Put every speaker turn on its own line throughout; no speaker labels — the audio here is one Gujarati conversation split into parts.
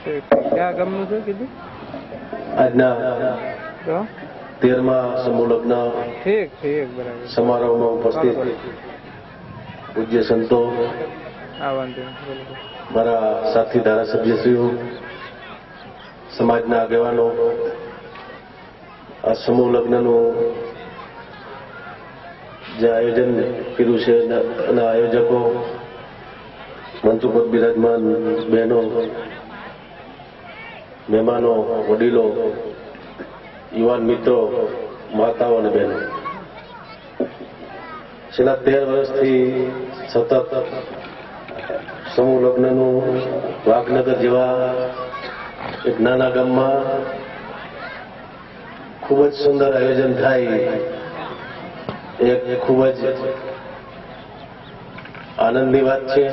ક્યાં ગામનું છે કીધું?
આજના
તો
13મા સમૂહ લગ્ન
ઠીક ઠીક બરાબર.
સમારોહમાં ઉપસ્થિત પૂજ્ય સંતો,
આ વાંધો નહીં, બરાબર.
મારા સાથી ધારાસભ્યશ્રીઓ, સમાજના આગેવાનો, આ સમૂહ લગ્નનું જે આયોજન કર્યું છે અને આયોજકો, મંચ ઉપર બિરાજમાન બહેનો, મહેમાનો, વડીલો, યુવાન મિત્રો, માતાઓ અને બહેનો, છેલ્લા 13 વર્ષથી સતત સમૂહ લગ્નનું વાઘનગર જેવા એક નાના ગામમાં ખૂબ જ સુંદર આયોજન થાય, એક ખૂબ જ આનંદની વાત છે.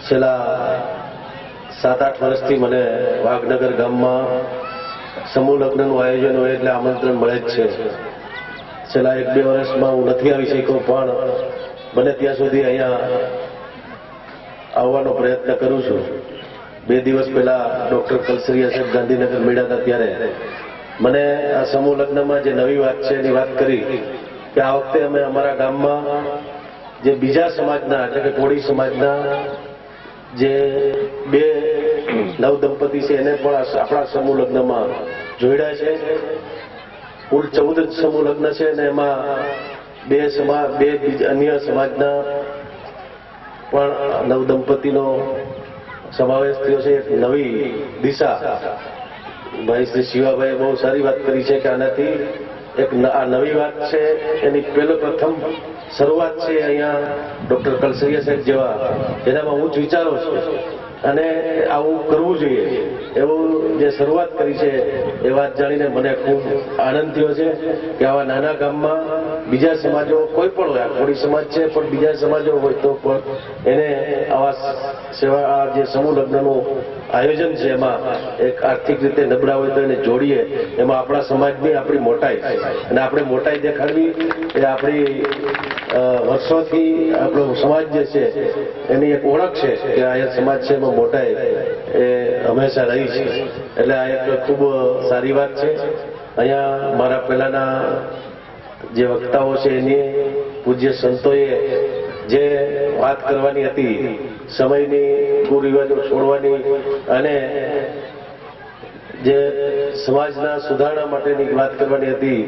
છેલ્લા 7-8 વર્ષથી મને વાઘનગર ગામમાં સમૂહ લગ્નનું આયોજન હોય એટલે આમંત્રણ મળે જ છે. છેલ્લા 1-2 વર્ષમાં હું નથી આવી શક્યો, પણ બને ત્યાં સુધી અહીંયા આવવાનો પ્રયત્ન કરું છું. 2 દિવસ પહેલા ડોક્ટર કલસરિયા સાહેબ ગાંધીનગર મળ્યા હતા ત્યારે મને આ સમૂહ લગ્નમાં જે નવી વાત છે એની વાત કરી કે આ વખતે અમે અમારા ગામમાં જે બીજા સમાજના એટલે કે કોળી સમાજના જે 2 નવદંપતિ છે એને પણ આપણા સમૂહ લગ્નમાં જોડ્યા છે. કુલ 14 સમૂહ લગ્ન છે અને એમાં 2 અન્ય સમાજના પણ નવદંપતિનો સમાવેશ થયો છે. એક નવી દિશા ભાઈ શ્રી શિવાભાઈએ બહુ સારી વાત કરી છે કે આનાથી એક આ નવી વાત છે, એની પ્રથમ શરૂઆત છે અહીંયા ડોક્ટર કલસરિયા સાહેબ જેવા જેનામાં ઉચ્ચ વિચારો છે અને આવું કરવું જોઈએ એવું જે શરૂઆત કરી છે એ વાત જાણીને મને ખૂબ આનંદ થયો છે કે આવા નાના ગામમાં બીજા સમાજો કોઈ પણ હોય, કોળી સમાજ છે પણ બીજા સમાજો હોય તો પણ એને આવા સેવા જે સમૂહ લગ્નનું આયોજન છે એમાં એક આર્થિક રીતે નબળા હોય તો એને જોડીએ, એમાં આપણા સમાજની આપણી મોટાઈ અને આપણે મોટાઈ દેખાડવી એ આપણી વર્ષોથી આપણો સમાજ જે છે એની એક ઓળખ છે કે આ સમાજ છે એમાં મોટાઈ એ હંમેશા રહી છે. એટલે આ એક ખૂબ સારી વાત છે. અહીંયા મારા પહેલાના જે વક્તાઓ છે એની પૂજ્ય સંતોએ જે વાત કરવાની હતી, સમયની કુરિવાજો છોડવાની અને જે સમાજના સુધારણા માટેની વાત કરવાની હતી,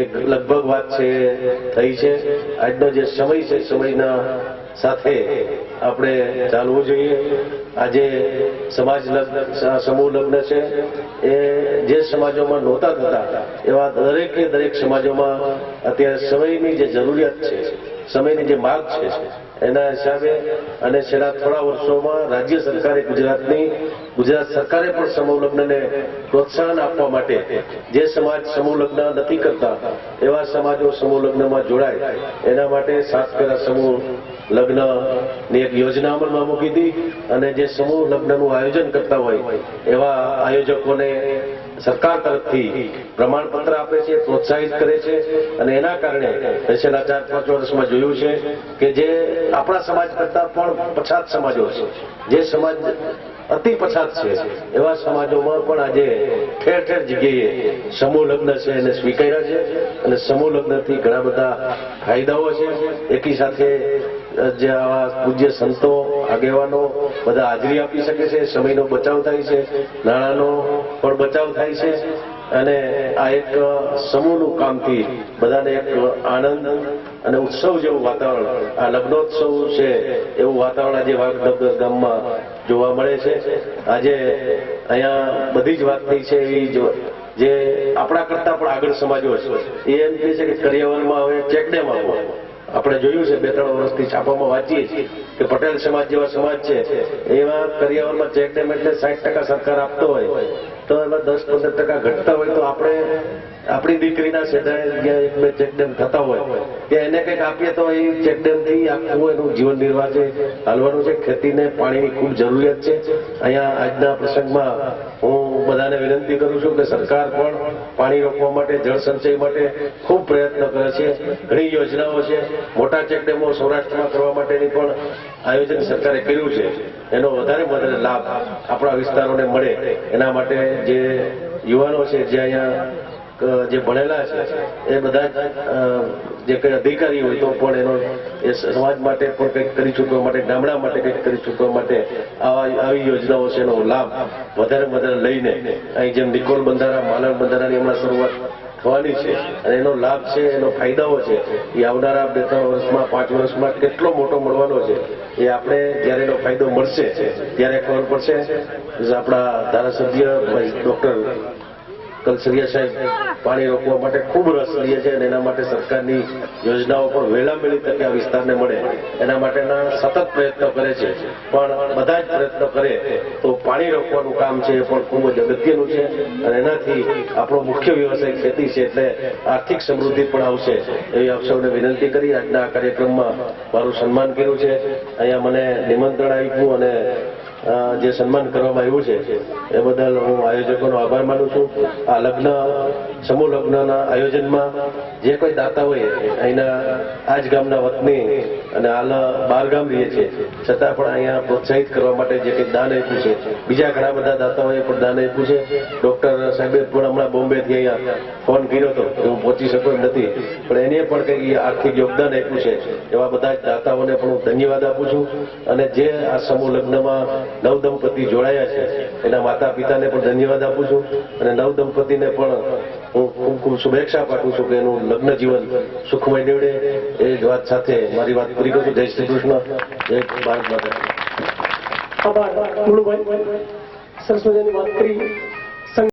એક લગભગ વાત છે થઈ છે. આજનો જે સમય છે સમયના સાથે આપણે ચાલવું જોઈએ. આજે સમાજ સમૂહ લગ્ન છે એ જે સમાજોમાં નહોતા થતા એવા દરેક સમાજોમાં અત્યારે સમયની જે જરૂરિયાત છે, સમયની જે માંગ છે એના હિસાબે અને છેલ્લા થોડા વર્ષોમાં રાજ્ય સરકારે ગુજરાત સરકારે પણ સમૂહ લગ્નને પ્રોત્સાહન આપવા માટે જે સમાજ સમૂહ લગ્ન નથી કરતા એવા સમાજો સમૂહ લગ્નમાં જોડાય એના માટે 7 ફેરા સમૂહ લગ્નની એક યોજના અમલમાં મૂકી હતી અને જે સમૂહ લગ્નનું આયોજન કરતા હોય એવા આયોજકોને સરકાર તરફથી પ્રમાણપત્ર આપે છે, પ્રોત્સાહિત કરે છે અને એના કારણે છેલ્લા 4-5 વર્ષમાં જોયું છે કે જે આપણા સમાજ કરતા પણ પછાત સમાજો છે, જે સમાજ અતિ પછાત છે એવા સમાજોમાં પણ આજે ઠેર ઠેર જગ્યાએ સમૂહ લગ્ન છે એને સ્વીકાર્યા છે અને સમૂહ લગ્નથી ઘણા બધા ફાયદાઓ છે. એકી સાથે જે આવા પૂજ્ય સંતો, આગેવાનો બધા હાજરી આપી શકે છે, સમયનો બચાવ થાય છે, નાણાંનો પણ બચાવ થાય છે અને આ એક સમૂહનું કામથી બધાને એક આનંદ અને ઉત્સવ જેવું વાતાવરણ, આ લગ્નોત્સવ છે એવું વાતાવરણ આજે વાઘનગર ગામમાં જોવા મળે છે. આજે અહીંયા બધી જ વાત થઈ છે એવી જે આપણા કરતા પણ આગળ સમાજો છે એ એમ કહે છે કે કરિયાવરમાં હવે ચેકડેમ આપો. આપણે જોયું છે 2-3 વર્ષથી છાપામાં વાંચીએ છીએ કે પટેલ સમાજ જેવા સમાજ છે એમાં કરિયાવરમાં ચેકડેમ એટલે 60% સરકાર આપતો હોય તો એમાં 10-15% ઘટતા હોય તો આપણે આપણી દીકરીના સેટાએ જ્યાં એક બે ચેકડેમ થતા હોય ત્યાં એને કંઈક આપીએ તો એ ચેકડેમથી આખું એનું જીવન નિર્વાહ છે હાલવાનું છે. ખેતીને પાણીની ખૂબ જરૂરિયાત છે. અહીંયા આજના પ્રસંગમાં હું બધાને વિનંતી કરું છું કે સરકાર પણ પાણી રોકવા માટે, જળ સંચય માટે ખૂબ પ્રયત્ન કરે છે. ઘણી યોજનાઓ છે. મોટા ચેકડેમો સૌરાષ્ટ્રમાં કરવા માટેની પણ આયોજન સરકારે કર્યું છે. એનો વધારે લાભ આપણા વિસ્તારોને મળે એના માટે જે યુવાનો છે, જે અહીંયા જે ભણેલા છે એ બધા જે કંઈ અધિકારી હોય તો પણ એનો એ સમાજ માટે પણ કંઈક કરી ચૂકવા માટે, ગામડા માટે કંઈક કરી ચૂકવા માટે આવી યોજનાઓ છે એનો લાભ વધારે લઈને અહીં જેમ નિકોલ બંધારા, માલણ બંધારાની હમણાં શરૂઆત થવાની છે અને એનો લાભ છે, એનો ફાયદાઓ છે એ આવનારા 2-3 વર્ષમાં, 5 વર્ષમાં કેટલો મોટો મળવાનો છે એ આપણે જ્યારે એનો ફાયદો મળશે ત્યારે ખબર પડશે. આપણા ધારાસભ્ય ડોક્ટર કલસરિયા સાહેબ પાણી રોકવા માટે ખૂબ રસ લે છે અને એના માટે સરકારની યોજનાઓ પણ વહેલામેલી તકે આ વિસ્તારને મળે એના માટેના સતત પ્રયત્નો કરે છે. પણ બધા જ પ્રયત્નો કરે તો પાણી રોકવાનું કામ છે એ પણ ખૂબ જ અગત્યનું છે અને એનાથી આપણો મુખ્ય વ્યવસાય ખેતી છે એટલે આર્થિક સમૃદ્ધિ પણ આવશે એવી આપ સૌને વિનંતી કરી આજના આ કાર્યક્રમમાં મારું સન્માન કર્યું છે. અહીંયા મને નિમંત્રણ આપ્યું અને જે સન્માન કરવામાં આવ્યું છે એ બદલ હું આયોજકોનો આભાર માનું છું. આ લગ્ન, સમૂહ લગ્નના આયોજનમાં જે કોઈ દાતા હોય અહીંના આ જ ગામના વતની અને હાલ બહાર ગામ રહીએ છીએ છતાં પણ અહીંયા પ્રોત્સાહિત કરવા માટે જે કંઈ દાન આપ્યું છે, બીજા ઘણા બધા દાતાઓએ પણ દાન આપ્યું છે. ડોક્ટર સાહેબે પણ હમણાં બોમ્બેથી અહીંયા ફોન કર્યો હતો કે હું પહોંચી શકું એમ નથી, પણ એને પણ કંઈક આર્થિક યોગદાન આપ્યું છે. એવા બધા જ દાતાઓને પણ હું ધન્યવાદ આપું છું અને જે આ સમૂહ લગ્નમાં નવદંપતિ જોડાયા છે એના માતા પિતાને પણ ધન્યવાદ આપું છું અને નવદંપતિને પણ હું ખૂબ શુભેચ્છા પાઠવું છું કે એનું લગ્ન જીવન સુખમય નીવડે. એ જ વાત સાથે મારી વાત પૂરી કરું છું. જય શ્રી કૃષ્ણ, જય ભારત માતા.
આભાર મુલુભાઈ, સરસ મજાની વાત કરી.